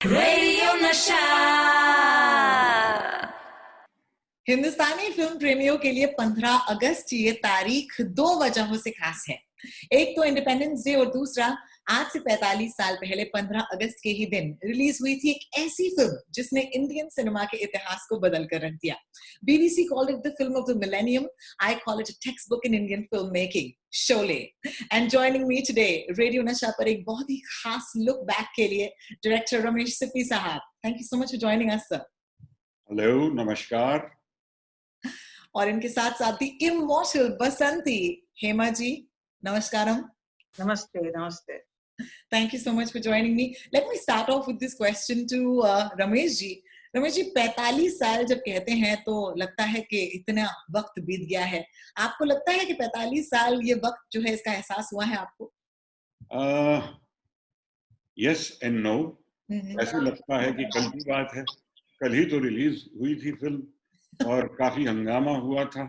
Radio नशा। हिंदुस्तानी film प्रेमियों के लिए 15 अगस्त ये तारीख दो वजहों से खास है। एक तो इंडिपेंडेंस डे और दूसरा आज से 45 साल पहले 15 अगस्त के ही दिन रिलीज हुई थी एक ऐसी फिल्म जिसने इंडियन सिनेमा के इतिहास को बदल कर रख दिया। BBC called it the film of the millennium. I call it a textbook in Indian filmmaking. Sholay. And joining me today radio नशा पर एक बहुत ही खास लुक बैक के लिए डायरेक्टर रमेश सिप्पी साहब। Thank you so much for joining us sir. Hello, नमस्कार। और इनके साथ साथ दी इमॉर्टल बसंती हेमा जी, नमस्कारम। नमस्ते नमस्ते। Thank you so much for joining me. Let me start off with this question to Ramesh ji. Ramesh ji, 45 साल जब कहते हैं तो लगता है कि इतना वक्त बीत गया है। आपको लगता है कि 45 साल ये वक्त जो है इसका एहसास हुआ है आपको? Yes and no. ऐसे लगता है कि कल की बात है, कल ही तो रिलीज हुई थी फिल्म और काफी हंगामा हुआ था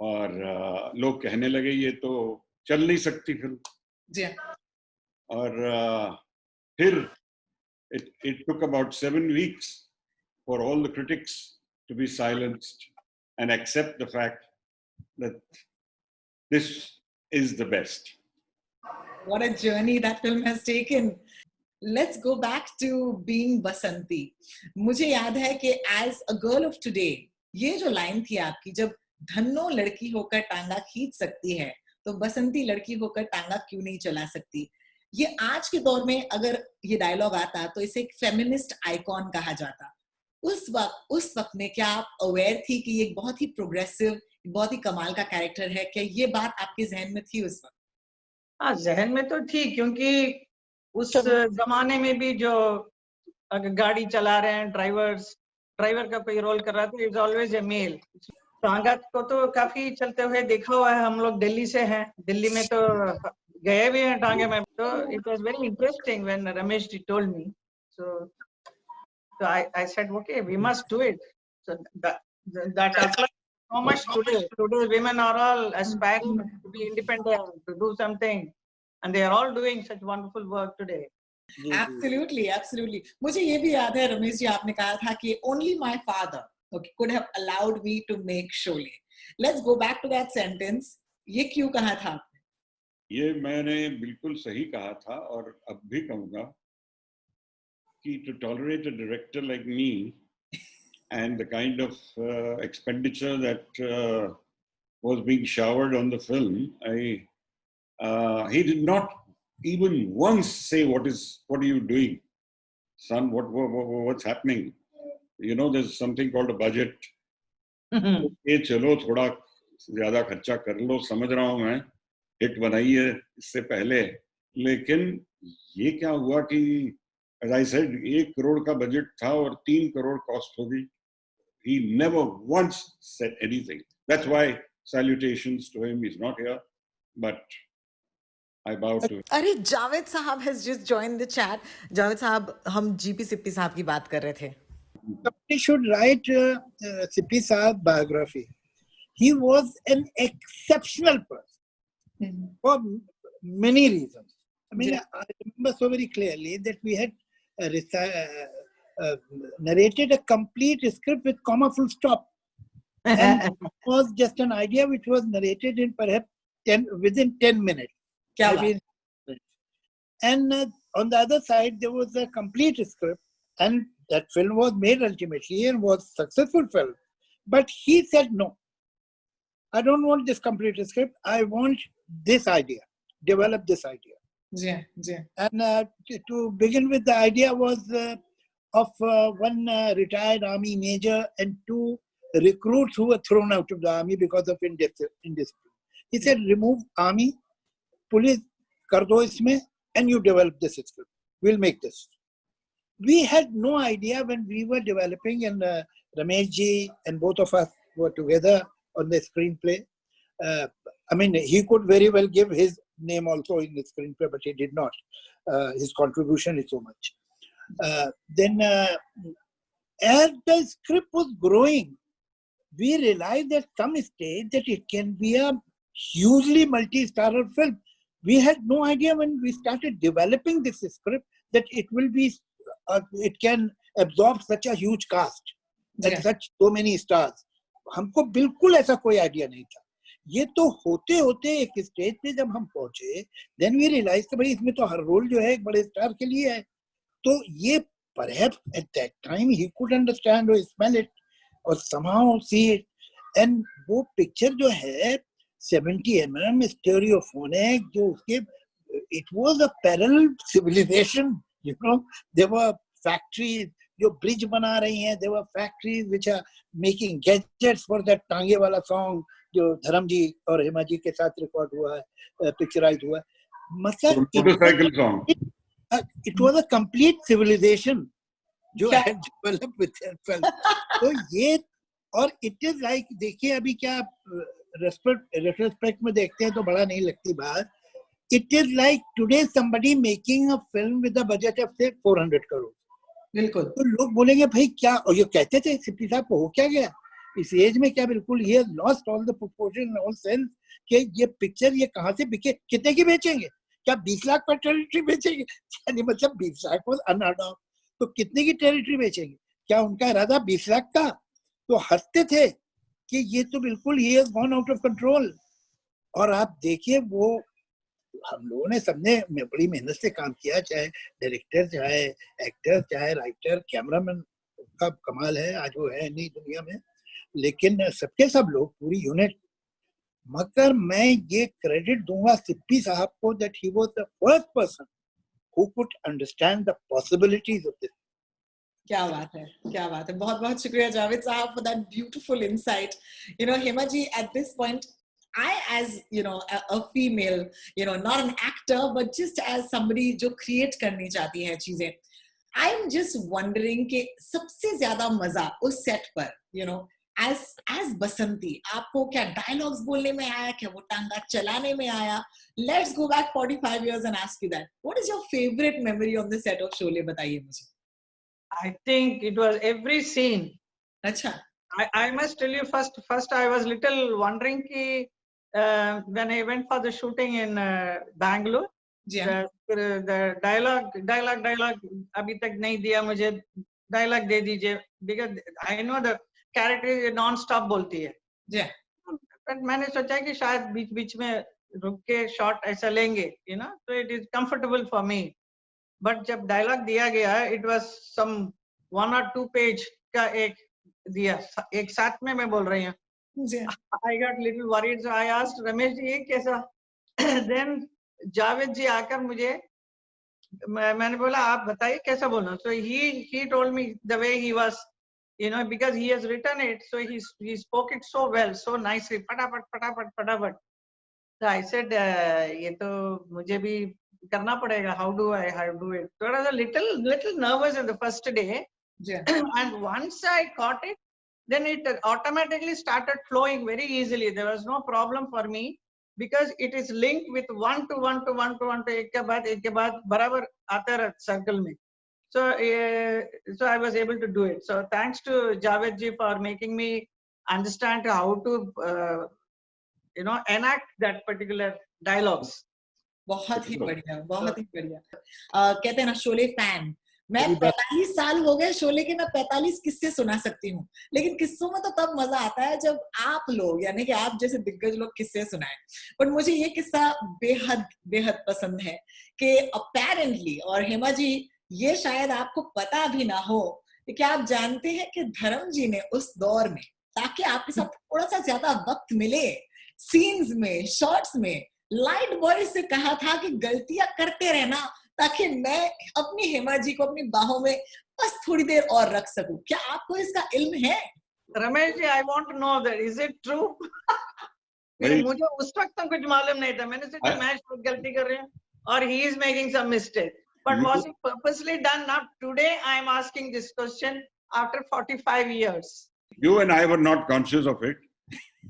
और लोग कहने लगे ये तो चल नहीं सकती फिल्म जी। और फिर it took about 7 weeks for all the critics to be silenced and accept the fact that this is the best. What a journey that film has taken. Let's go back to being Basanti. मुझे याद है कि as a girl of today, ये जो line थी आपकी, जब धन्नो लड़की होकर टांगा खींच सकती है तो बसंती लड़की होकर टांगा क्यों नहीं चला सकती। ये आज के दौर में अगर ये डायलॉग आता तो इसे एक फेमिनिस्ट आइकॉन कहा जाता। उस वक्त में क्या आप अवेयर थी कि ये एक बहुत ही प्रोग्रेसिव, बहुत ही कमाल का कैरेक्टर है? क्या ये बात आपके जहन में थी उस वक्त? हाँ, जहन में तो थी, क्योंकि उस जमाने में भी जो गाड़ी चला रहे हैं ड्राइवर का कोई रोल कर रहा था, इज ऑलवेज ए मेल। टांगा को तो काफी चलते हुए देखा हुआ है, हम लोग दिल्ली से हैं, दिल्ली में तो गए भी हैं टांगे में। तो it was very interesting when Ramesh ji told me, so I said okay, we must do it. So that applies so much today. Today women are all aspiring to be independent, to do something, and they are all doing such wonderful work today. Absolutely, absolutely. मुझे ये भी याद है रमेश जी, आपने कहा था कि only my father could have allowed me to make Sholay. Let's go back to that sentence. ये क्यों कहा था आपने? ये मैंने बिल्कुल सही कहा था और अब भी कहूँगा कि to tolerate a director like me and the kind of expenditure that was being showered on the film, he did not even once say, what are you doing, son? What's happening? You know, there's something called a budget. ये चलो थोड़ा ज्यादा खर्चा कर लो, समझ रहा हूँ मैं, हिट बनाई है इससे पहले, लेकिन ये क्या हुआ कि as I said, 1 करोड़ का बजट था और 3 करोड़ कॉस्ट होगी. He never once said anything. That's why salutations to him. He's not here, but I bow to him. अरे जावेद साहब has just joined the chat. Javed साहब, हम जीपी सिप्पी साहब की बात कर रहे थे. Somebody should write Sippy Saab biography. He was an exceptional person for many reasons. I mean, I remember so very clearly that we had narrated a complete script with comma full stop. And it was just an idea which was narrated in perhaps within 10 minutes. And on the other side, there was a complete script, and that film was made ultimately and was a successful film. But he said, no, I don't want this complete script. I want this idea, develop this idea. And to begin with, the idea was of one retired army major and 2 recruits who were thrown out of the army because of indiscipline. He said, remove army, police, kar do isme, and you develop this script. We'll make this. We had no idea when we were developing, and Ramesh ji and both of us were together on the screenplay. I mean, he could very well give his name also in the screenplay, but he did not. His contribution is so much. Then, as the script was growing, we realized at some stage that it can be a hugely multi-starrer film. We had no idea when we started developing this script that it will be it can absorb such a huge cast and such so many stars. हमको बिल्कुल ऐसा कोई idea नहीं था. ये तो होते होते एक स्टेज पे जब हम पहुंचे, then we realized कि भाई इसमें तो हर रोल जो है एक बड़े स्टार के लिए है. तो ये perhaps at that time he could understand or smell it or somehow see it. And वो पिक्चर जो है 70 mm stereophonic, जो उसके it was a parallel civilization, you know. There were factories जो ब्रिज बना रही हैं, there were factories which are making gadgets for that टांगे वाला song जो धर्म जी और हेमा जी के साथ रिकॉर्ड हुआ है, पिक्चराइज हुआ है. मतलब motorcycle song. It was a complete civilization जो had developed with that film. तो ये और it is like, देखिए अभी क्या retrospect में देखते हैं तो बड़ा नहीं लगती बात. It is like today somebody making a film with a budget of say 400 crore. बिल्कुल. तो लोग बोलेंगे भाई क्या, और ये कहते थे सिप्पी साहब को हो क्या गया इस एज में, क्या बिल्कुल ये lost all the proportion all sense कि ये पिक्चर ये कहाँ से बिके, कितने की बेचेंगे, क्या 20 लाख पर टेरिटरी बेचेंगे, यानी मतलब 20 लाख पर अनहर्ड ऑफ, तो कितने की टेरिटरी बेचेंगे, क्या उनका इरादा 20 लाख का. तो हंसते थे कि ये तो बिल्कुल ये has gone out of control. और आप देखिए वो हम लोगों ने सबने बड़ी मेहनत से काम किया, चाहे डायरेक्टर, चाहे एक्टर, चाहे राइटर, कैमरामैन का कमाल है, आज वो है नहीं दुनिया में, लेकिन सबके सब लोग पूरी यूनिट. मगर मैं ये क्रेडिट दूंगा सिप्पी साहब को that he was the first person who could understand the possibilities of this. क्या बात है, क्या बात है. बहुत बहुत शुक्रिया जावेद साहब for that beautiful insight. You know, Hema ji, at this point, I, as you know, a female, you know, not an actor, but just as somebody जो create करनी चाहती है चीजें, I'm just wondering कि सबसे ज्यादा मजा उस set पर, you know, as बसंती, आपको क्या dialogues बोलने में आया, क्या वो टांगा चलाने में आया? Let's go back 45 years and ask you that. What is your favorite memory on the set of Sholay, बताइए मुझे. I think it was every scene. अच्छा. I must tell you, first I was little wondering कि when I went for the shooting in Bangalore, the dialogue अभी तक नहीं दिया मुझे, dialogue दे दीजिए, because I know the character non-stop बोलती है. But मैंने सोचा कि शायद बीच में रुक के shot ऐसा लेंगे, you know, so it is comfortable for me. But जब dialogue दिया गया, it was some 1 or 2 page का एक दिया, एक साथ में मैं बोल रही हूँ. I got little worried, so I asked Ramesh ji ये कैसा. Then जावेद जी आकर मुझे, मैंने बोला आप बताइए कैसा बोलना. So he told me the way he was, you know, because he has written it, so he spoke it so well, so nicely, फटाफट. So I said ये तो मुझे भी करना पड़ेगा. How do it? So I was a little nervous in the first day. And once I caught it, then it automatically started flowing very easily. There was no problem for me because it is linked with one to one. एक के बाद बराबर आता है circle में. So I was able to do it. So thanks to Javed ji for making me understand how to you know, enact that particular dialogues. बहुत ही बढ़िया, बहुत ही बढ़िया. कहते हैं ना शोले फैन, मैं 45 साल हो गए शोले के, मैं 45 किस्से सुना सकती हूँ, लेकिन किस्सों में तो तब मजा आता है जब आप लोग, यानी कि आप जैसे दिग्गज लोग किस्से सुनाएं. पर मुझे ये किस्सा बेहद पसंद है कि अपेरेंटली, और हेमा जी ये शायद आपको पता भी ना हो, कि आप जानते हैं कि धर्म जी ने उस दौर में, ताकि आपके साथ थोड़ा सा ज्यादा वक्त मिले सीन्स में, शॉट्स में, लाइट बॉय से कहा था कि गलतियां करते रहना ताकि मैं अपनी हेमा जी को अपनी बाहों में बस थोड़ी देर और रख सकूं. क्या आपको इसका इल्म है? Ramesh ji, I want to know that is it true? मुझे उस वक्त तो कुछ मालूम नहीं था. मैंने सोचा मैं गलती कर रही हूँ और he is making some mistake. But was it purposely done? Now today I am asking this question after 45 years. You and I were not conscious of it,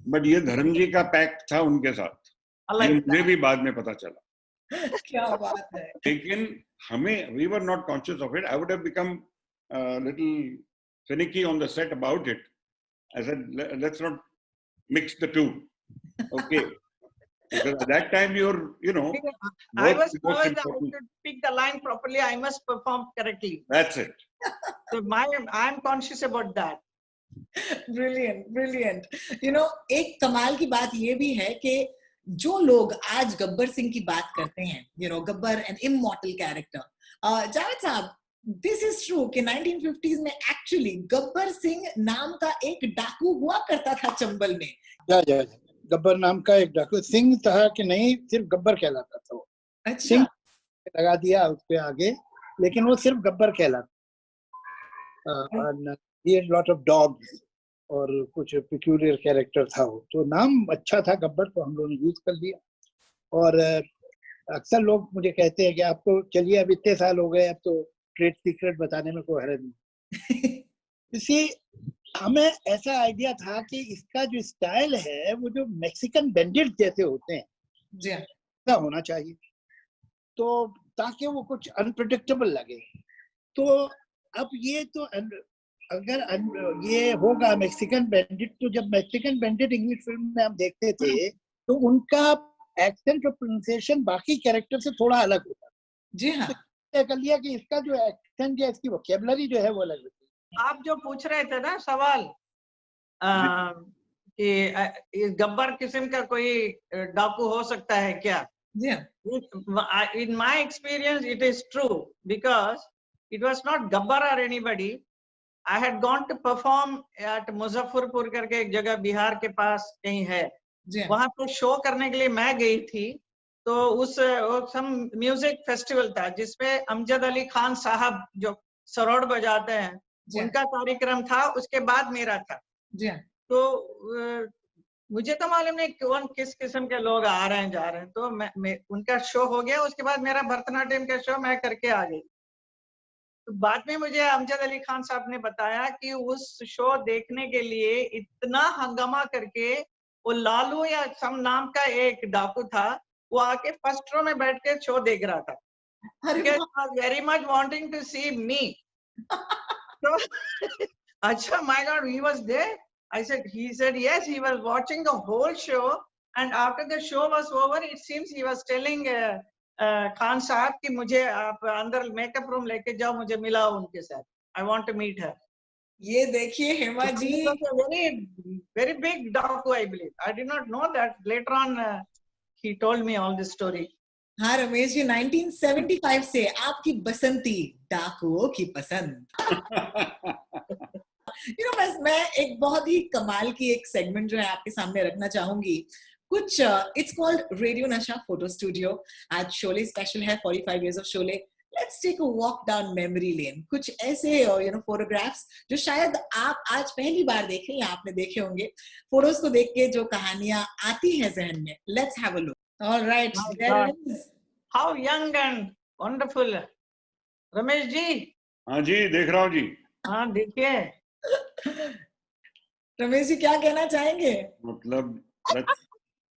but ये धर्म जी का पैक्ट था उनके साथ. मुझे भी बाद में पता चला. क्या बात है. लेकिन हमें, we were not conscious of it. I would have become a little finicky on the set about it. I said, let's not mix the two. Okay. Because at that time you're, you know, I work was is most told that I important. should pick the line properly. I must perform correctly. That's it. So I'm conscious about that. Brilliant, brilliant. You know, एक कमाल की बात ये भी है कि जो लोग आज गब्बर सिंह की बात करते हैं, you know, Gabbar an immortal character. Javed साहब, this is true कि 1950s में actually गब्बर सिंह नाम का एक डाकू हुआ करता था चंबल में. या गब्बर नाम का एक डाकू, सिंह था कि नहीं, सिर्फ गब्बर कहलाता था वो. अच्छा. सिंह लगा दिया उसके आगे, लेकिन वो सिर्फ गब्बर कहलाता. He had lot of dogs और कुछ peculiar character था वो, तो नाम अच्छा था गब्बर, तो हम लोगों ने यूज कर लिया. और अक्सर लोग मुझे कहते हैं कि आपको चलिए अब इतने साल हो गए, अब तो ट्रेड सीक्रेट बताने में कोई हर्ज नहीं. इसी हमें ऐसा आइडिया था कि इसका जो स्टाइल है वो जो मैक्सिकन बैंडिट जैसे होते हैं जी ऐसा होना चाहिए, तो ताकि वो कुछ अनप्रेडिक्टेबल लगे. तो अब ये तो अगर ये होगा मैक्सिकन बैंडिट, तो जब मैक्सिकन बैंडिट इंग्लिश फिल्म में हम देखते थे तो उनका एक्सेंट और प्रोनाउंसिएशन बाकी कैरेक्टर से थोड़ा अलग होता. जी हाँ. तय कर लिया कि इसका जो एक्सेंट या इसकी वोकैबुलरी जो है वो अलग होती है. आप जो पूछ रहे थे ना सवाल कि गब्बर किस्म का कोई डाकू हो सकता है क्या? जी हाँ. In my experience, it is true because it was not Gabbar or anybody. I had gone to perform at Muzaffarpur करके एक जगह बिहार के पास कहीं है, वहां पे शो करने के लिए मैं गई थी. तो उस सम म्यूजिक फेस्टिवल था जिसमें अमजद अली खान साहब जो सरोड़ बजाते हैं उनका कार्यक्रम था, उसके बाद मेरा था. तो मुझे तो मालूम नहीं कौन किस किस्म के लोग आ रहे हैं जा रहे हैं, तो मैं उनका शो हो गया. उसके बाद मेरा भरतनाट्यम का शो मैं करके आ गई. तो बाद में मुझे अमजद अली खान साहब ने बताया कि उस शो देखने के लिए इतना हंगामा करके वो लालू या सम नाम का एक डाकू था, वो आके फर्स्ट रो में बैठ के शो देख रहा था. वेरी मच वांटिंग टू सी मी. तो अच्छा, my God, he was there. He said yes, he was watching the whole show, and after the show was over, it seems he was telling Khan साहब कि मुझे आप अंदर मेकअप रूम लेके जाओ, मुझे मिलाओ उनके साथ. I want to meet her. ये देखिए हेमा जी, very big डाकू, I believe. I did not know that. Later on, he told me all this story. हाँ रमेश जी, 1975 से आपकी बसंती डाकुओं की पसंद. You know, बस मैं एक बहुत ही कमाल की एक सेगमेंट जो है आपके सामने रखना चाहूंगी. कुछ इट्स कॉल्ड रेडियो नशा फोटो स्टूडियो. आज शोले स्पेशल है, 45 years of Sholay. Let's take a walk down memory lane. कुछ ऐसे फोटोग्राफ्स जो शायद आप आज पहली बार देख रहे हैं, आपने देखे होंगे. फोटोज को देख के जो कहानियां आती हैं जहन में. Let's have a look. All right, there it is. How young and wonderful. Ramesh ji. हाँ जी, देख रहा हूँ जी. हाँ देखिए. रमेश जी क्या कहना चाहेंगे? मतलब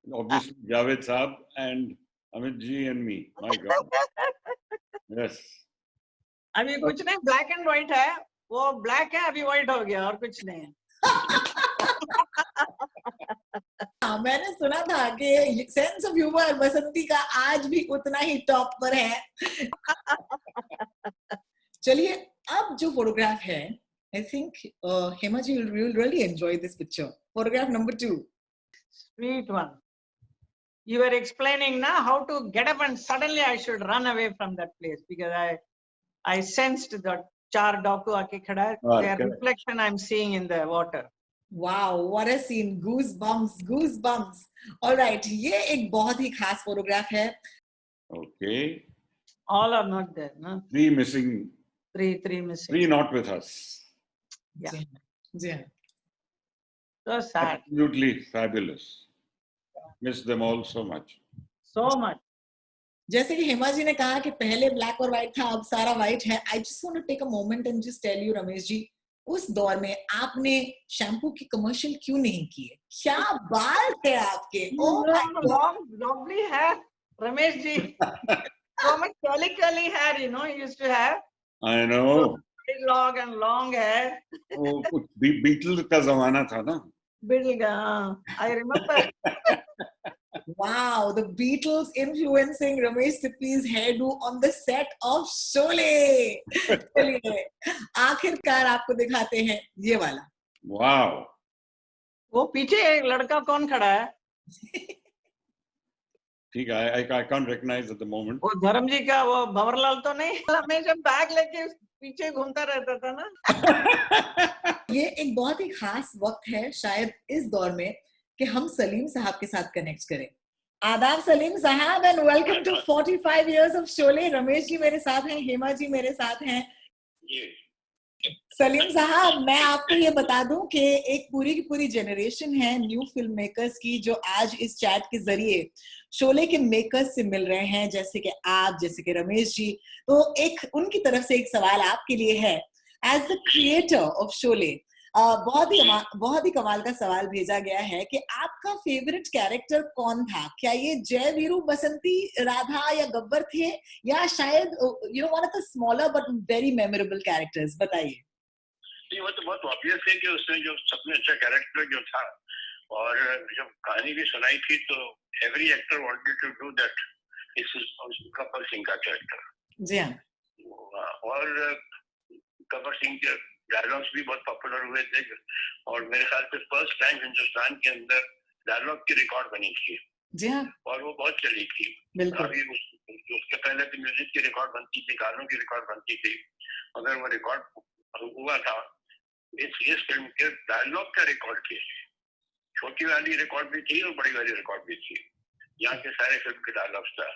obviously जावेद साहब and Amit ji and me. My God. Yes. अभी कुछ नहीं, ब्लैक एंड व्हाइट है, वो ब्लैक है अभी व्हाइट हो गया, और कुछ नहीं है. मैंने सुना था कि सेंस ऑफ ह्यूमर बसंती का आज भी उतना ही टॉप पर है. चलिए अब जो फोटोग्राफ है, I think Hema ji will really enjoy this picture. Photograph number 2. Sweet one. You were explaining now how to get up and suddenly I should run away from that place because I sensed that char डाकू आके खड़ा है, their reflection I'm seeing in the water. Wow, what a scene! Goosebumps, goosebumps. All right, ये एक बहुत ही खास photograph है. Okay. All are not there, no? Three missing. Three missing. Three not with us. Yeah. Yeah. So sad. Absolutely fabulous. Miss them all so much. So much. जैसे कि हेमा जी ने कहा कि पहले ब्लैक और व्हाइट था, अब सारा व्हाइट है. I just want to take a moment and just tell you, Ramesh ji, उस दौर में आपने शैम्पू की कमर्शियल क्यों नहीं किए? क्या बाल थे आपके? Long, lovely hair, Ramesh ji. So much curly hair, you used to have. I know. Long and long hair. वो कुछ बीटल का जमाना था ना. Beetle, I remember. Wow, the Beatles influencing Ramesh Sippy's hairdo on the set of Sholay. चलिए, आखिरकार आपको दिखाते हैं ये वाला. Wow. वो पीछे एक लड़का कौन खड़ा है? ठीक है, I can't recognize at the moment. वो धर्म जी का वो भंवरलाल तो नहीं? हमेशा बैग लेके पीछे घूमता रहता था ना. ये एक बहुत ही खास वक्त है शायद इस दौर में कि हम सलीम साहब के साथ कनेक्ट करें. आदाब सलीम साहब and welcome to 45 years of Sholay. Ramesh ji मेरे साथ हैं, हेमा जी मेरे साथ हैं. सलीम साहब, मैं आपको ये बता दूं कि एक पूरी की पूरी जनरेशन है न्यू फिल्म मेकर्स की जो आज इस चैट के जरिए शोले के मेकर्स से मिल रहे हैं, जैसे कि आप, जैसे कि रमेश जी. तो एक उनकी तरफ से एक सवाल आपके लिए है as the creator of Sholay. बहुत ही कमाल का सवाल भेजा गया है कि आपका फेवरेट कैरेक्टर कौन था? क्या ये जय वीरू, बसंती, राधा या गब्बर थे, या शायद one of the smaller but very memorable characters? बताइए. वो तो बहुत ऑब्वियस है कि उसने जो सबसे अच्छा कैरेक्टर जो था, और जब कहानी भी सुनाई थी तो every actor wanted to do that. इस गब्बर सिंह का कैरेक्टर. जी हाँ. और गब्बर सिंह के डायलॉग्स भी बहुत पॉपुलर हुए थे, और मेरे ख्याल से फर्स्ट टाइम हिंदुस्तान के अंदर डायलॉग की रिकॉर्ड बनी थी. जी हाँ. और वो बहुत चली थी. अभी उसके पहले तो म्यूजिक की रिकॉर्ड बनती थी, गानों की रिकॉर्ड बनती थी, मगर वो रिकॉर्ड हुआ था इस फिल्म के डायलॉग का रिकॉर्ड थी. छोटी वाली रिकॉर्ड भी थी और बड़ी वाली रिकॉर्ड भी थी. यहाँ के सारे फिल्म के डायलॉग्स था.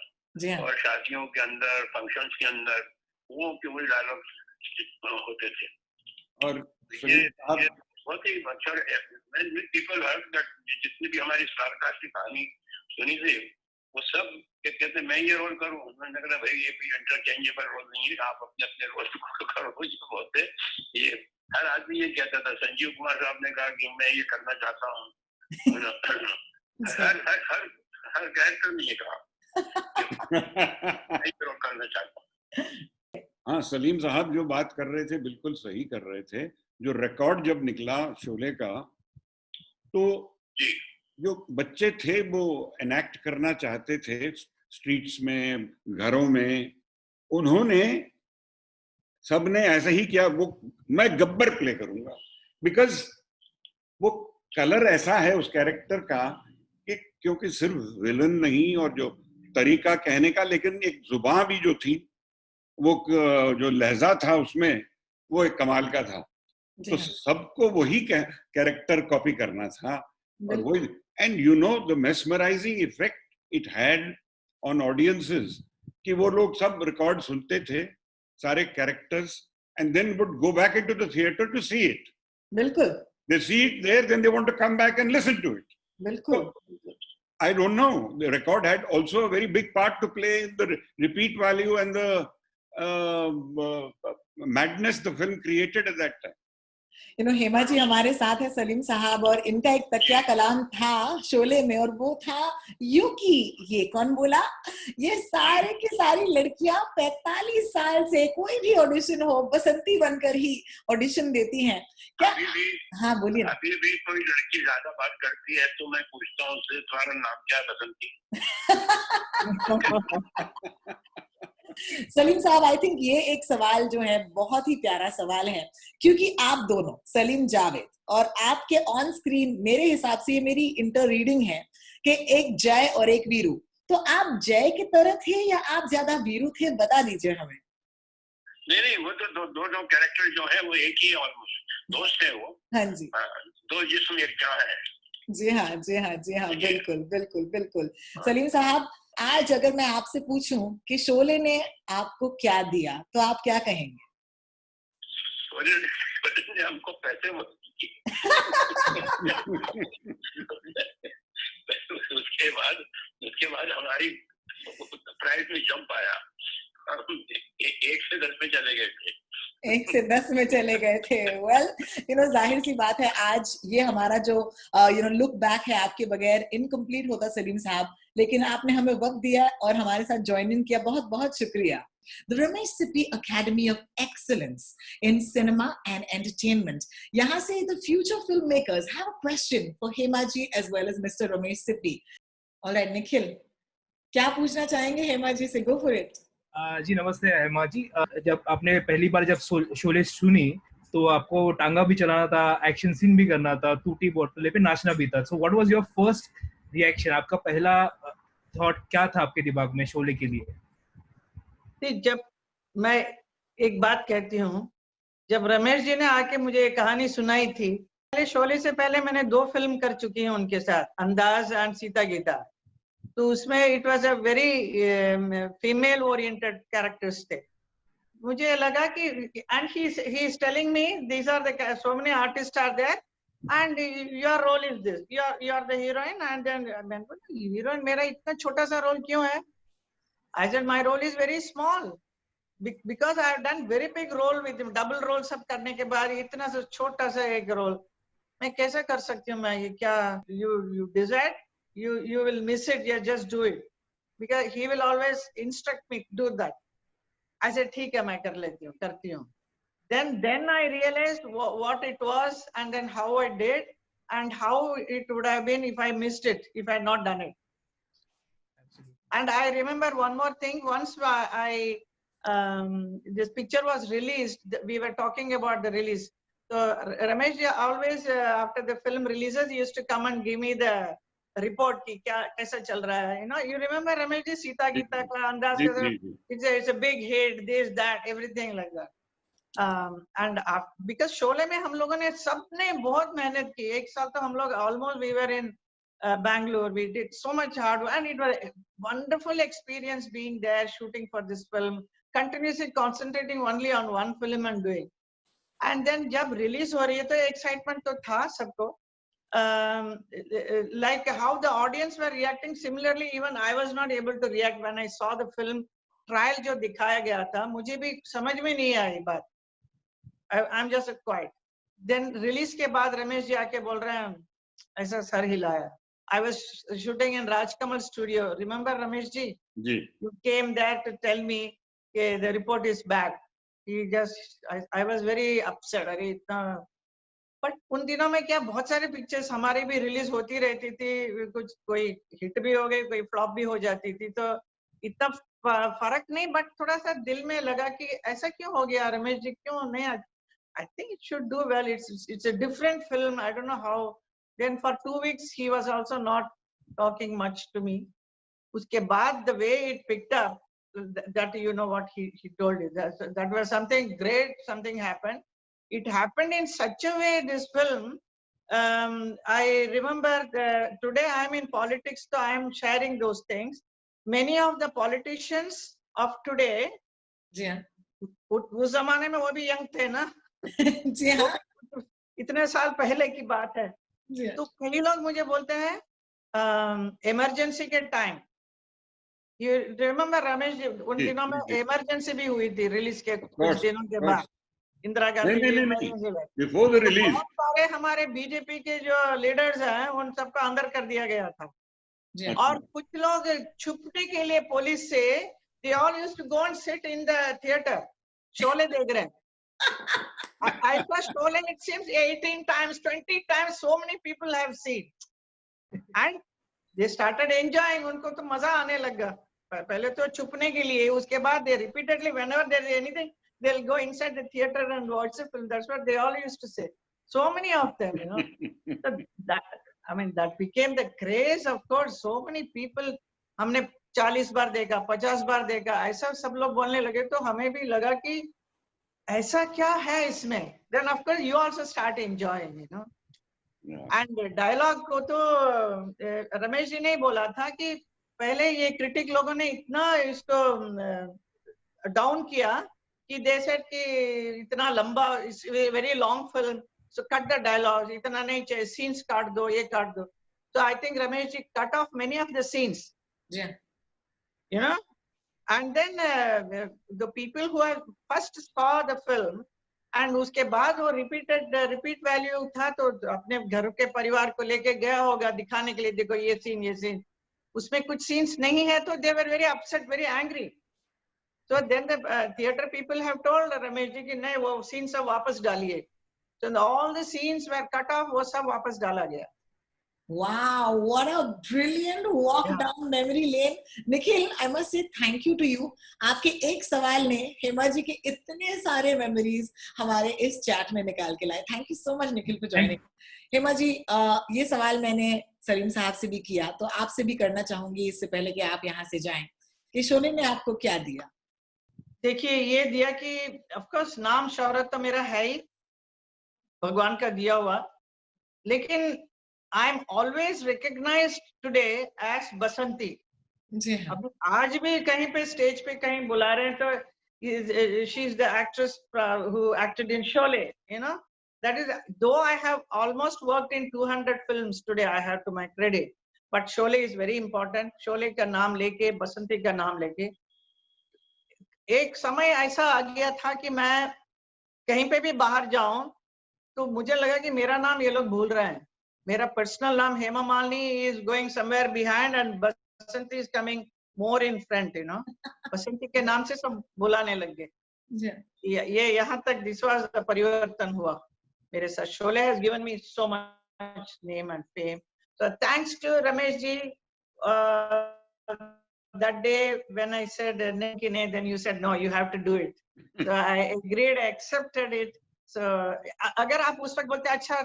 और शादियों के अंदर, फंक्शंस के अंदर वो डायलॉग होते थे. और ये बहुत ही अच्छा. पीपल हर्ड दैट जितनी भी हमारी स्टारकास्ट की कहानी सुनी थी, वो सब कहते मैं ये रोल करूं. मैंने कहा भाई ये कोई इंटरचेंजेबल रोल नहीं है, आप अपने अपने रोल को करो. जो होते ये हर आदमी ये कहता था. संजीव कुमार साहब ने कहा कि मैं ये करना चाहता हूँ. हर कैरेक्टर ने ये कहा मैं ये रोल करना चाहता हूँ. हाँ, सलीम साहब जो बात कर रहे थे बिल्कुल सही कर रहे थे. जो रिकॉर्ड जब निकला शोले का, तो जो बच्चे थे वो एनेक्ट करना चाहते थे स्ट्रीट्स में, घरों में. उन्होंने सबने ऐसा ही किया. वो मैं गब्बर प्ले करूंगा बिकॉज वो कलर ऐसा है उस कैरेक्टर का कि क्योंकि सिर्फ विलन नहीं और जो तरीका कहने का, लेकिन एक जुबान भी जो थी, वो जो लहजा था उसमें, वो एक कमाल का था. तो सबको वही कैरेक्टर कॉपी करना था. और वही, and you know the mesmerising effect it had on audiences, कि वो लोग सब रिकॉर्ड सुनते थे सारे characters, and then would go back into the theatre to see it. बिल्कुल. They see it there, then they want to come back and listen to it. बिल्कुल. So, I don't know. The record had also a very big part to play in the repeat value and the madness the film created at that time. Hema ji हमारे साथ है, सलीम साहब, और इनका एक तकिया कलाम था शोले में, और वो था यूकी. ये कौन बोला? ये सारे की सारी लड़कियां 45 साल से कोई भी ऑडिशन हो, बसंती बनकर ही ऑडिशन देती हैं. क्या? हाँ बोलिए. अभी भी कोई लड़की ज्यादा बात करती है तो मैं पूछता हूँ उससे, तुम्हारा नाम क्या है? बसंती. सलीम साहब, आई थिंक ये एक सवाल जो है बहुत ही प्यारा सवाल है, क्योंकि आप दोनों, सलीम जावेद, और आपके ऑन स्क्रीन मेरे हिसाब से ये मेरी इंटर रीडिंग है कि एक जय और एक वीरू. तो आप जय की तरह थे या आप ज्यादा वीरू थे? बता दीजिए हमें. नहीं, वो तो दो कैरेक्टर जो है वो एक ही ऑलमोस्ट दोस्त है वो. हाँ जी. दो जिस्म एक जान है. जी हाँ, जी हाँ, जी हाँ. बिल्कुल बिल्कुल बिल्कुल. सलीम साहब, आज अगर मैं आपसे पूछूं कि शोले ने आपको क्या दिया, तो आप क्या कहेंगे? शोले ने हमको पैसे उसके बाद हमारी प्राइस में जंप आया. 1 से 10 में चले गए थे. 1 से 10 में चले गए थे. वेल, जाहिर सी बात है, आज ये हमारा जो लुक बैक है आपके बगैर इनकम्प्लीट होता सलीम साहब, लेकिन आपने हमें वक्त दिया और हमारे साथ ज्वाइन इन किया. बहुत बहुत शुक्रिया. The Ramesh Sippy Academy of Excellence in Cinema and Entertainment. यहाँ से the future filmmakers have a question for Hema ji as well as Mr. Ramesh Sippy. Alright Nikhil, क्या पूछना चाहेंगे हेमा जी से? Go for it. जी नमस्ते हेमा जी। जब आपने पहली बार जब शोले सुनी तो आपको टांगा भी चलाना था, एक्शन सीन भी करना था, टूटी बोतल पे नाचना भी था। So what was your first reaction? आपका पहला थॉट क्या था आपके दिमाग में शोले के लिए? जब मैं एक बात कहती हूँ, जब रमेश जी ने आके मुझे ये कहानी सुनाई थी, पहले शोले से पहले मैंने 2 फिल्म कर चुकी हूँ उनके साथ, अंदाज एंड सीता गीता। तो उसमें it was a very female oriented characters थे। मुझे लगा कि and he is telling me these are the so many artist are there and your role is this, you are the heroine. And then मैंने बोला heroine मेरा इतना छोटा सा रोल क्यों है? I said my role is very small because I have done very big role with him, double role सब करने के बाद इतना सा छोटा सा एक रोल मैं कैसे कर सकती हूँ? मैं ये क्या you decide, you will miss it, yeah, just do it, because he will always instruct me to do that. I said ठीक है, मैं कर लेती हूँ, करती हूँ. Then I realized what it was, and then how I did, and how it would have been if I missed it, if I had not done it. And I remember one more thing. Once this picture was released, we were talking about the release. So Ramesh ji always after the film releases, he used to come and give me the report ki kya kaisa chal raha hai. You know, you remember Ramesh ji, Sita Gita ka Andaz, it's a big hit, this, that, everything like that. And because Sholay में हम लोगों ने सबने बहुत मेहनत की. एक साल तो हम लोग almost we were in Bangalore. We did so much hard work, and it was a wonderful experience being there shooting for this film, continuously concentrating only on one film and doing. And then जब release हो रही है तो excitement तो था सबको. Like how the audience were reacting, similarly even I was not able to react when I saw the film trial जो दिखाया गया था. मुझे भी समझ में नहीं आई बात. I'm just quiet. Then release के बाद रमेश जी आके बोल रहे हैं ऐसा सर हिलाया. I was shooting in Rajkamal studio. Remember Ramesh ji? You came there to tell me the report is back. I was very upset. अरे इतना. But उन दिनों में क्या बहुत सारे पिक्चर्स हमारी भी रिलीज होती रहती थी. कुछ कोई हिट भी हो गई, कोई फ्लॉप भी हो जाती थी. तो इतना फर्क नहीं, बट थोड़ा सा दिल में लगा कि ऐसा क्यों हो गया रमेश जी, क्यों नहीं? I think it should do well. It's a different film. I don't know how. Then for 2 weeks he was also not talking much to me. Uske baad the way it picked up, that you know what he told you, that was something great. Something happened. It happened in such a way, this film. I remember today I am in politics, so I am sharing those things. Many of the politicians of today, उस जमाने में वो भी young थे ना. जी हाँ. इतने साल पहले की बात है. तो कई लोग मुझे बोलते हैं इमरजेंसी के time, you remember Ramesh ji, उन दिनों में इमरजेंसी भी हुई थी रिलीज के कुछ दिनों के बाद. Indira Gandhi before the release बहुत सारे हमारे बीजेपी के जो लीडर्स हैं उन सबको अंदर कर दिया गया था. और कुछ लोग छुपने के लिए पुलिस से, they all used to go and sit in the theater. Sholay देख रहे हैं. I saw Sholay, it seems 18 times, 20 times, so many people have seen. And they started enjoying, उनको तो मजा आने लगा. पहले तो छुपने के लिए, उसके बाद they repeatedly, whenever there is anything, they'll go inside the theater and watch the film. That's what they all used to say. So many of them, you know. So that became the craze, of course. So many people, हमने 40 बार देखा, 50 बार देखा, ऐसा सब लोग बोलने लगे. तो हमें भी लगा कि ऐसा क्या है इसमें. Then of course you also start enjoying, you know. And dialogue को तो रमेश जी ने ही बोला था कि पहले ये क्रिटिक लोगों ने इतना इसको डाउन किया कि they said कि इतना लंबा, very long film, so cut the dialogue, इतना नहीं चाहिए, scenes काट दो, ये काट दो. So I think Ramesh ji cut off many of the scenes. Yeah. You know. And then the people who have first saw the film and उसके बाद वो repeat value था, तो अपने घर के परिवार को लेके गया होगा दिखाने के लिए, देखो ये scene, उसमें कुछ scenes नहीं है, तो they were very upset, very angry. So then the theater people have told Ramesh ji कि नहीं, वो scene सब वापस डालिए. So all the scenes were cut off, वो सब वापस डाला गया. Wow, what a brilliant walk Yeah. down memory lane. Nikhil, I must say thank you to you. आपके एक सवाल ने हेमा जी के इतने सारे memories हमारे इस chat में निकाल के लाए. Thank you so much, Nikhil, for joining. Hema ji, ये सवाल मैंने सलीम साहब से भी किया, तो आपसे भी करना चाहूंगी इससे पहले कि आप यहाँ से जाएं. कि शोले ने आपको क्या दिया? देखिए, ये दिया कि ऑफ कोर्स नाम शोहरत तो मेरा है ही, भगवान का दिया हुआ, लेकिन I am always recognized today as Basanti. जी हाँ. अब आज भी कहीं पे स्टेज पे कहीं बुला रहे हैं तो she is the actress who acted in Sholay, you know, that is, though I have almost worked in 200 films today, I have to my credit, but Sholay is very important. Sholay का नाम लेके, बसंती का नाम लेके, एक समय ऐसा आ गया था कि मैं कहीं पे भी बाहर जाऊं तो मुझे लगा कि मेरा नाम ये लोग भूल रहे हैं. मेरा पर्सनल नाम Hema Malini is going somewhere behind and Basanti is coming more in front, you know. Basanti के नाम से सब बुलाने लग गए. जी. ये यहाँ तक दिस वाज द परिवर्तन हुआ मेरे साथ. Sholay has given me so much name and fame. So thanks to Ramesh ji, that day when I said Ninkine, then you said no, you have to do it. So I agreed, I accepted it. So अगर आप उस वक्त बोलते अच्छा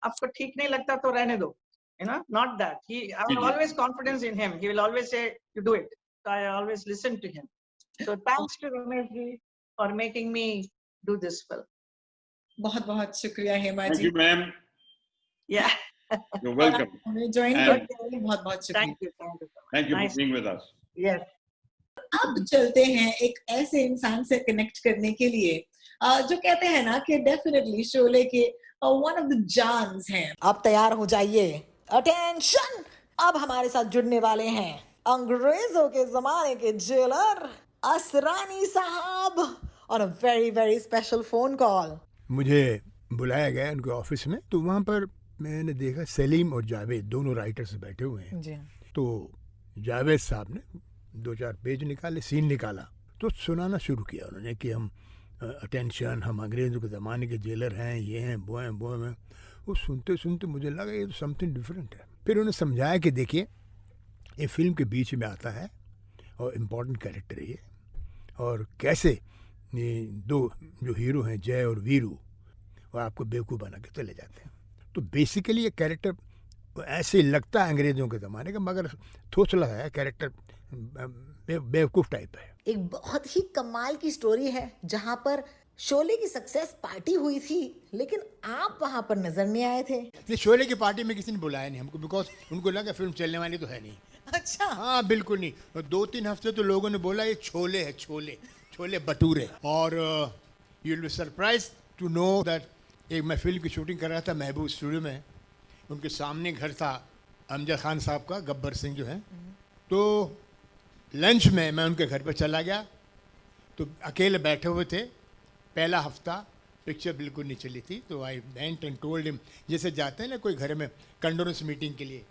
आपको ठीक नहीं लगता तो रहने दो, you know, not that. I have always confidence in him. He will always say you do it. So I always listen to him. So thanks to Ramesh ji for making me do this film. बहुत बहुत शुक्रिया Hema Thank ji. you, ma'am. Yeah. You're welcome. हमें join And- करने के लिए बहुत बहुत शुक्रिया. Thank you. Thank you. Thank you Nice. for being with us. Yes. अब चलते हैं एक ऐसे इंसान से कनेक्ट करने के लिए जो कहते हैं ना कि डेफिनेटली शोले के वन ऑफ द जानस हैं. अब तैयार हो जाइए. अटेंशन, अब हमारे साथ जुड़ने वाले हैं अंग्रेजों के जमाने के जेलर असरानी साहब on a very very special phone call. मुझे बुलाया गया उनके ऑफिस में, तो वहाँ पर मैंने देखा सलीम और जावेद दोनों राइटर्स बैठे हुए हैं. जी. तो जावेद साहब ने 2-4 पेज निकाले, सीन निकाला, तो सुनाना शुरू किया उन्होंने कि हम अटेंशन, हम अंग्रेज़ों के ज़माने के जेलर हैं, ये हैं, वो हैं, वो हैं. वो सुनते सुनते मुझे लगा ये तो समथिंग डिफरेंट है. फिर उन्होंने समझाया कि देखिए ये फिल्म के बीच में आता है और इम्पोर्टेंट कैरेक्टर है ये, और कैसे ये दो जो हीरो हैं जय और वीरू वो आपको बेवकूफ़ बना के चले जाते हैं. तो बेसिकली ये कैरेक्टर ऐसे लगता है अंग्रेज़ों के ज़माने का, मगर थोसला है कैरेक्टर, बेवकूफ़ टाइप है. एक बहुत ही कमाल की स्टोरी है जहां पर शोले की सक्सेस पार्टी हुई थी, लेकिन आप वहां पर नजर नहीं आए थे. ये शोले की पार्टी में किसी ने बुलाया नहीं हमको, बिकॉज उनको लगा फिल्म चलने वाली तो है नहीं. अच्छा. हाँ बिल्कुल नहीं. और 2-3 हफ्ते तो लोगों ने बोला ये छोले है, छोले छोले भटूरे. और you will be surprise to know that एक मैं फिल्म की शूटिंग कर रहा था महबूब स्टूडियो में. उनके सामने घर था अमजद खान साहब का, गब्बर सिंह जो हैं. तो लंच में मैं उनके घर पर चला गया, तो अकेले बैठे हुए थे. पहला हफ्ता पिक्चर बिल्कुल नहीं चली थी. तो I went and told him, जैसे जाते हैं ना कोई घर में कंडोलेंस मीटिंग के लिए,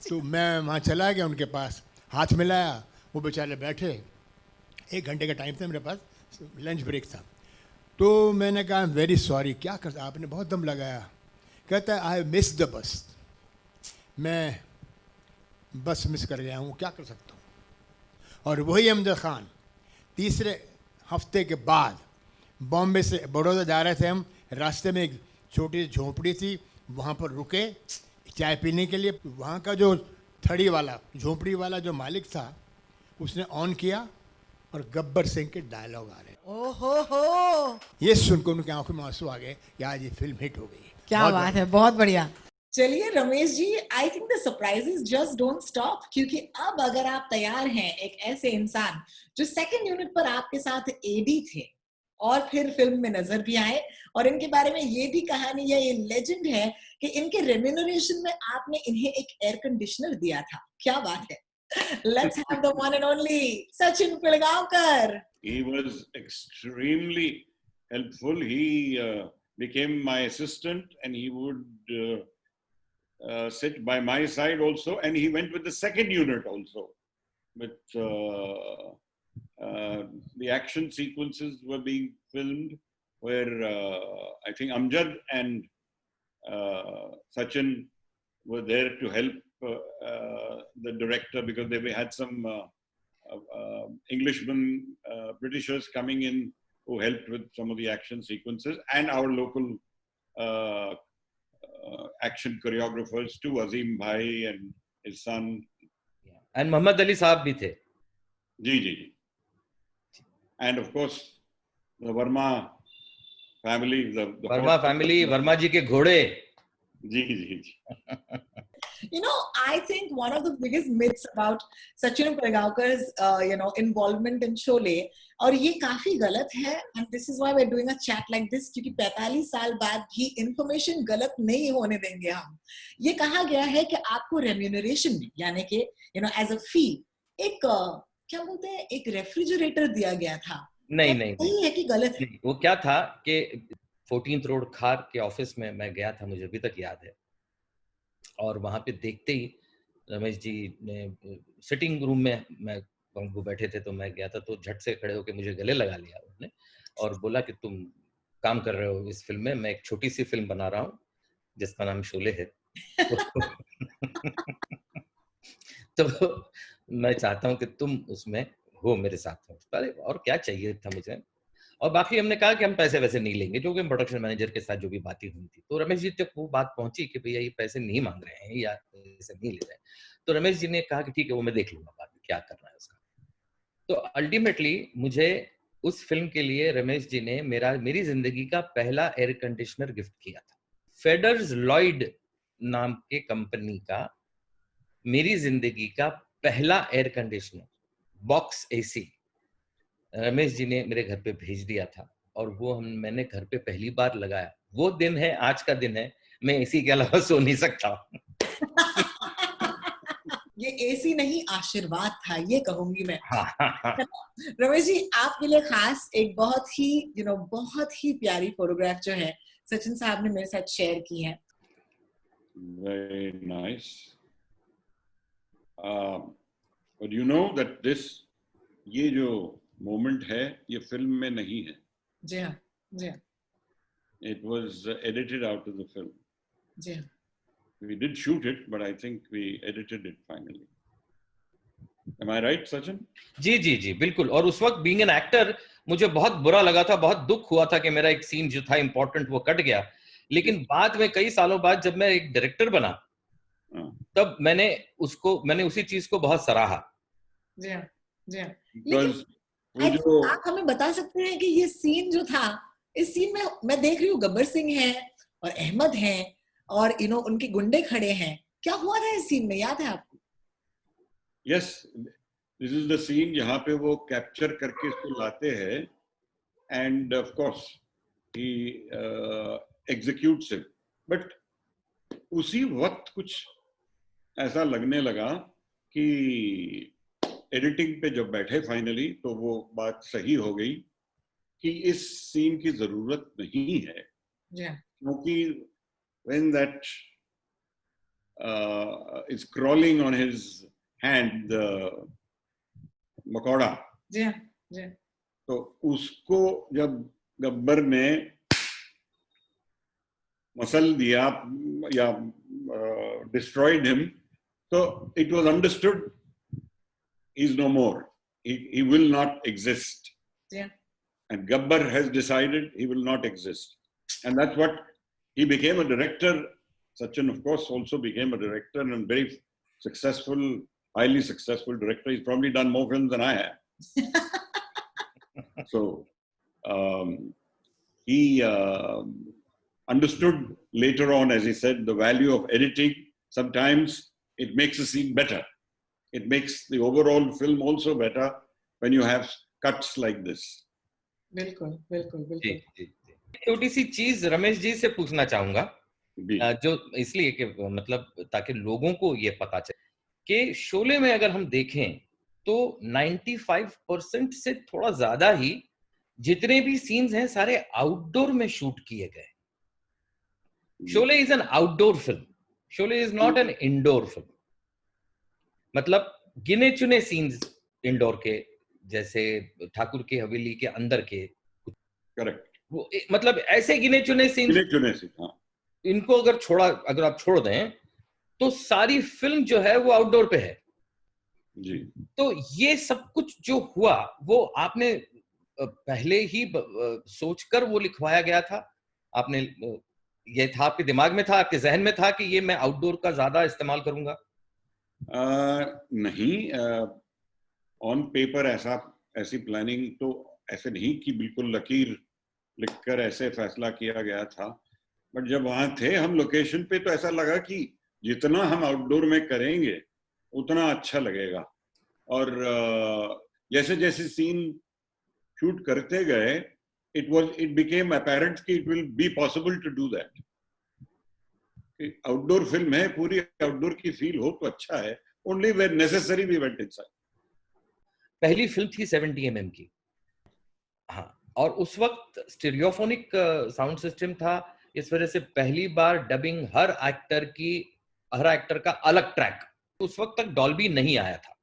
तो मैं वहाँ चला गया उनके पास, हाथ मिलाया. वो बेचारे बैठे, 1 घंटे का टाइम था मेरे पास, लंच ब्रेक था. तो मैंने कहा वेरी सॉरी, क्या कर, आपने बहुत दम लगाया. कहता है आई मिस द बस, मैं बस मिस कर गया हूँ, क्या कर सकता हूँ. और वही अमजद खान तीसरे हफ्ते के बाद बॉम्बे से बड़ौदा जा रहे थे हम. रास्ते में एक छोटी सी झोंपड़ी थी, वहाँ पर रुके चाय पीने के लिए. वहाँ का जो थड़ी वाला, झोंपड़ी वाला जो मालिक था, उसने ऑन किया और गब्बर सिंह के डायलॉग आ रहे. ओहो हो, ये सुनकर उनकी आंखों में आंसू आ गए कि आज ये फिल्म हिट हो गई. क्या बात है, बहुत बढ़िया. चलिए Ramesh ji, I think the surprises just don't stop, क्योंकि अब अगर आप तैयार हैं एक ऐसे इंसान जो सेकंड यूनिट पर आपके साथ एडी थे और फिर फिल्म में नजर भी आए, और इनके बारे में ये भी कहानी है, ये लेजेंड है कि इनके रेम्यूनरेशन में आपने इन्हें एक एयर कंडीशनर दिया था. क्या बात है. Let's have the one and only Sachin Pilgaonkar. He was extremely helpful. He became my assistant, and he would sit by my side also, and he went with the second unit also. But the action sequences were being filmed where I think Amjad and Sachin were there to help the director, because they had some Englishmen, Britishers coming in who helped with some of the action sequences, and our local action choreographers too, Azim Bhai and his son. And Muhammad Ali साहब भी थे. जी. And of course, the Verma family, the Verma family, Verma ji के घोड़े. जी. You know, I think one of the biggest myths about Sachin Pilgaokar's, involvement in Sholay, और ये काफी गलत है, and this is why we're doing a chat like this, क्योंकि 45 साल बाद भी information गलत नहीं होने देंगे हम. ये कहा गया है कि आपको remuneration में, यानी कि, as a fee, एक क्या बोलते हैं, एक रेफ्रिजरेटर दिया गया था. नहीं है कि गलत है. वो क्या था कि 14th रोड खार के ऑफिस में मैं गया था, मुझे अभी तक याद है, और वहां पे देखते ही रमेश जी ने सिटिंग रूम में वो बैठे थे, तो मैं गया था, तो झट से खड़े होकर मुझे गले लगा लिया उन्होंने और बोला कि तुम काम कर रहे हो इस फिल्म में, मैं एक छोटी सी फिल्म बना रहा हूँ जिसका नाम शोले है. तो मैं चाहता हूँ कि तुम उसमें हो, मेरे साथ हो. अरे और क्या चाहिए था मुझे. और बाकी हमने कहा कि हम पैसे वैसे नहीं लेंगे, जो कि प्रोडक्शन मैनेजर के साथ जो भी बातें हुई थी. तो रमेश जी तक वो बात पहुंची कि भैया ये पैसे नहीं मांग रहे हैं या पैसे नहीं ले रहे हैं. तो रमेश जी ने कहा कि ठीक है, वो मैं देख लूंगा बाद में क्या करना है उसका. तो अल्टीमेटली मुझे उस फिल्म के लिए रमेश जी ने मेरी जिंदगी का पहला एयर कंडीशनर गिफ्ट किया था. फेडर्स लॉयड नाम के कंपनी का मेरी जिंदगी का पहला air conditioner box AC Ramesh ji ने मेरे घर पे भेज दिया था, और वो मैंने घर पे पहली बार लगाया. वो दिन है, आज का दिन है, मैं एसी के अलावा सो नहीं सकता. ये एसी नहीं, आशीर्वाद था, ये कहूंगी मैं. हाँ. रमेश जी, आपके लिए खास एक बहुत ही प्यारी फोटोग्राफ जो है सचिन साहब ने मेरे साथ शेयर की है. Very nice. But you know that ये जो मोमेंट है ये फिल्म में नहीं है. जी हाँ. It was edited out of the film. जी हाँ. We did shoot it, but I think we edited it finally. Am I right, Sachin? जी, बिल्कुल. और उस वक्त बीइंग एन एक्टर मुझे बहुत बुरा लगा था, बहुत दुख हुआ था कि मेरा एक सीन जो था इम्पोर्टेंट वो कट गया. लेकिन बाद में कई सालों बाद जब मैं एक डायरेक्टर बना, तब मैंने उसी चीज को बहुत सराहा. जी हाँ. लेकिन आप हमें बता सकते हैं कि ये सीन जो था, इस सीन में मैं देख रही हूँ गब्बर सिंह है और अहमद हैं और उनके गुंडे खड़े हैं. क्या हुआ था इस सीन में, याद है आपको? Yes, this is the scene जहाँ पे वो कैप्चर करके इसको लाते हैं, and of course he executes it. But उसी वक्त कुछ ऐसा लगने लगा कि एडिटिंग पे जब बैठे फाइनली, तो वो बात सही हो गई कि इस सीन की जरूरत नहीं है. क्योंकि when that is crawling on his hand, the मकोड़ा, तो उसको जब गब्बर ने मसल दिया या destroyed him, so it was understood he's no more. He will not exist. And Gabbar has decided he will not exist. And that's what he became a director. Sachin, of course, also became a director and very successful, highly successful director. He's probably done more films than I have. So he understood later on, as he said, the value of editing. Sometimes it makes a scene better. It makes the overall film also better when you have cuts like this. बिल्कुल. जी. छोटी सी चीज रमेश जी से पूछना चाहूंगा, जो इसलिए कि मतलब ताकि लोगों को ये पता चले कि शोले में अगर हम देखें तो 95% से थोड़ा ज्यादा ही जितने भी सीन्स हैं सारे आउटडोर में शूट किए गए. Sholay is an outdoor film. Sholay is not an indoor film. मतलब गिने चुने सीन्स इंडोर के, जैसे ठाकुर की हवेली के अंदर के, करेक्ट, वो मतलब ऐसे गिने चुने सीन्स, हाँ. इनको अगर आप छोड़ दें तो सारी फिल्म जो है वो आउटडोर पे है जी। तो ये सब कुछ जो हुआ वो आपने पहले ही सोचकर वो लिखवाया गया था आपने ये था आपके दिमाग में था आपके जहन में था कि ये मैं आउटडोर का ज्यादा इस्तेमाल करूंगा नहीं ऑन पेपर ऐसी प्लानिंग तो ऐसे नहीं कि बिल्कुल लकीर लिखकर ऐसे फैसला किया गया था बट जब वहां थे हम लोकेशन पे तो ऐसा लगा कि जितना हम आउटडोर में करेंगे उतना अच्छा लगेगा और जैसे जैसे सीन शूट करते गए it became apparent कि it will be possible to do that outdoor film है पूरी आउटडोर की फील हो तो अच्छा है only where necessary we went inside पहली फिल्म थी 70 mm की हाँ और उस वक्त स्टीरियोफोनिक साउंड सिस्टम था इस वजह से पहली बार डबिंग हर एक्टर का अलग ट्रैक उस वक्त तक डॉल्बी नहीं आया था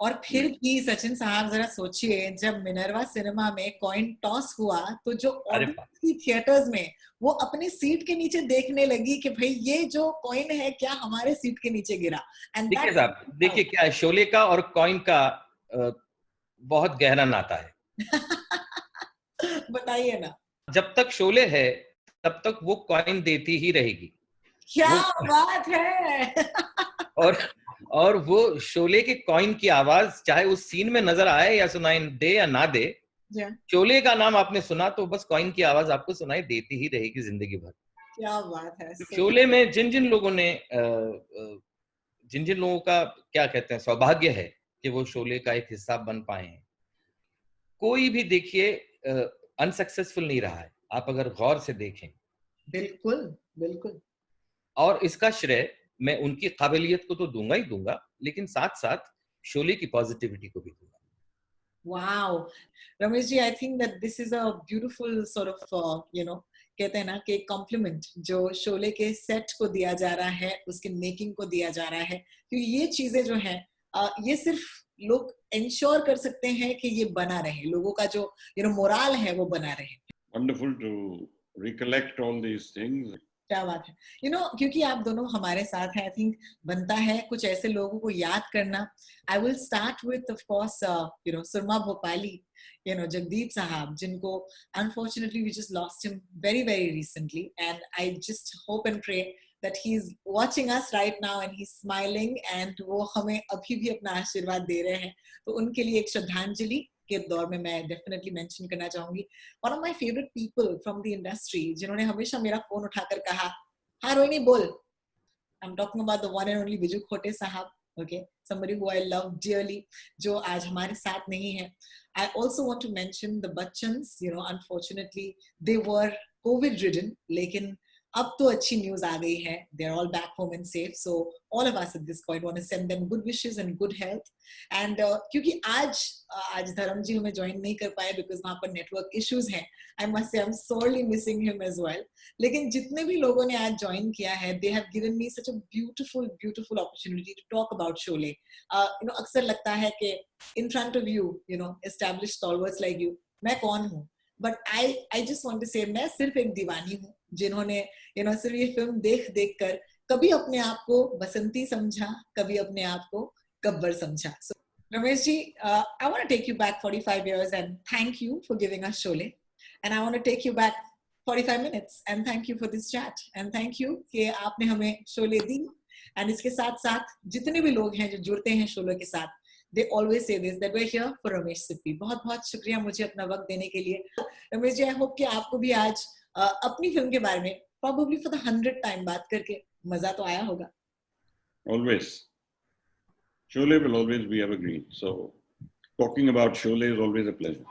और फिर भी सचिन साहब जरा सोचिए जब मिनर्वा सिनेमा में कॉइन टॉस हुआ तो जो ऑडियंस की थिएटर्स में वो अपने सीट के नीचे देखने लगी कि भाई ये जो कॉइन है क्या हमारे सीट के नीचे गिरा देखिए साहब देखिए क्या है शोले का और कॉइन का बहुत गहरा नाता है बताइए ना जब तक शोले है तब तक वो कॉइन देती ही रहेगी क्या बात है और वो शोले के कॉइन की आवाज चाहे उस सीन में नजर आए या सुनाई दे या ना दे शोले का नाम आपने सुना तो बस कॉइन की आवाज आपको सुनाई देती ही रहेगी जिंदगी भर क्या बात है शोले में जिन लोगों ने जिन लोगों का क्या कहते हैं सौभाग्य है कि वो शोले का एक हिस्सा बन पाए हैं कोई भी देखिए अनसक्सेसफुल नहीं रहा है आप अगर गौर से देखें बिल्कुल बिल्कुल और इसका श्रेय मैं उनकी काबिलियत को तो दूंगा ही दूंगा लेकिन साथ साथ शोले की पॉजिटिविटी को भी दूंगा wow Ramesh ji I think that this is a beautiful sort of कहते हैं ना कि कॉम्प्लीमेंट जो शोले के सेट को दिया जा रहा है उसके मेकिंग को दिया जा रहा है क्योंकि ये चीजें जो है ये सिर्फ लोग इंश्योर कर सकते हैं कि ये बना रहे लोगों का जो मोराल है वो बना रहे wonderful to recollect all these things क्या बात है क्योंकि आप दोनों हमारे साथ हैं आई थिंक बनता है कुछ ऐसे लोगों को याद करना I will start with of course Soorma Bhopali Jagdeep साहब जिनको unfortunately we just lost him very very recently and I just hope and pray that he's watching us right now and he's smiling and वो हमें अभी भी अपना आशीर्वाद दे रहे हैं तो उनके लिए एक श्रद्धांजलि के दौर में मैं डेफिनेटली मेंशन करना चाहूंगी one of my favorite people from the industry जिन्होंने हमेशा मेरा फोन उठाकर कहा हाँ रोहिणी बोल I'm talking about the one and only Viju खोटे साहब okay somebody who I love dearly जो आज हमारे साथ नहीं है I also want to mention the Bachchans unfortunately they were COVID ridden लेकिन अब तो अच्छी न्यूज आ गई है they are all back home and safe so all of us at this point want to send them good wishes and good health and क्योंकि आज धर्म जी हमें ज्वाइन नहीं कर पाए बिकॉज वहां पर नेटवर्क इश्यूज हैं I must say I'm sorely missing him as well लेकिन जितने भी लोगों ने आज ज्वाइन किया है they have given me such a beautiful opportunity to talk about Sholay अक्सर लगता है कि in front of you established stalwarts like you मैं कौन हूँ but I just want to say मैं सिर्फ एक दीवानी हूँ जिन्होंने सिर्फ ये फिल्म देख कर कभी अपने आप को बसंती समझा कभी अपने आप को गब्बर समझा so Ramesh ji I want to take you back 45 years and thank you for giving us Sholay and I want to take you back 45 minutes and thank you for this chat and thank you कि आपने हमें शोले दी and इसके साथ साथ जितने भी लोग हैं जो जुड़ते हैं शोले के साथ they always say this that we're here for Ramesh Sippy बहुत शुक्रिया मुझे अपना वक्त देने के लिए रमेश जी आई होप कि आपको भी आज अपनी फिल्म के बारे में probably for the 100th time बात करके मजा तो आया होगा always Sholay will always be evergreen so talking about Sholay is always a pleasure